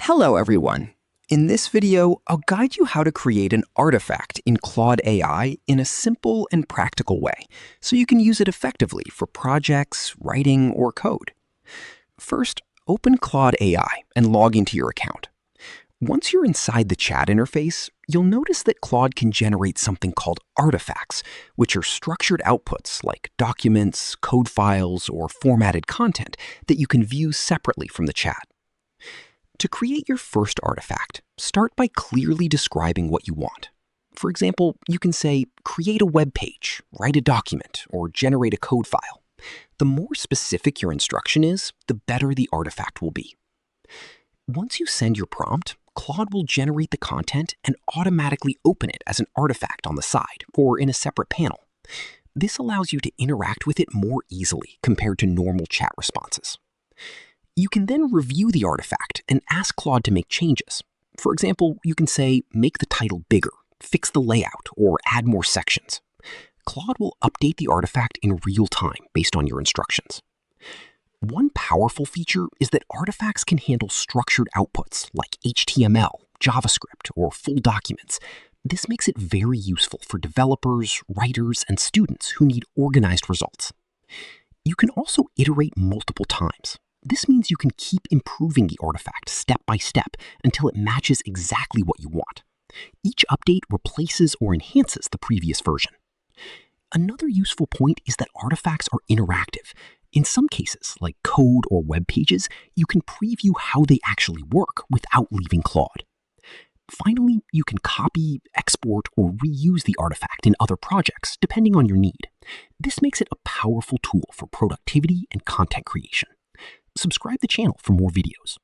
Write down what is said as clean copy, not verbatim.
Hello everyone. In this video, I'll guide you how to create an artifact in Claude AI in a simple and practical way, so you can use it effectively for projects, writing, or code. First, open Claude AI and log into your account. Once you're inside the chat interface, you'll notice that Claude can generate something called artifacts, which are structured outputs like documents, code files, or formatted content that you can view separately from the chat. To create your first artifact, start by clearly describing what you want. For example, you can say, create a web page, write a document, or generate a code file. The more specific your instruction is, the better the artifact will be. Once you send your prompt, Claude will generate the content and automatically open it as an artifact on the side or in a separate panel. This allows you to interact with it more easily compared to normal chat responses. You can then review the artifact and ask Claude to make changes. For example, you can say, make the title bigger, fix the layout, or add more sections. Claude will update the artifact in real time based on your instructions. One powerful feature is that artifacts can handle structured outputs like HTML, JavaScript, or full documents. This makes it very useful for developers, writers, and students who need organized results. You can also iterate multiple times. This means you can keep improving the artifact step by step until it matches exactly what you want. Each update replaces or enhances the previous version. Another useful point is that artifacts are interactive. In some cases, like code or web pages, you can preview how they actually work without leaving Claude. Finally, you can copy, export, or reuse the artifact in other projects, depending on your need. This makes it a powerful tool for productivity and content creation. Subscribe to the channel for more videos.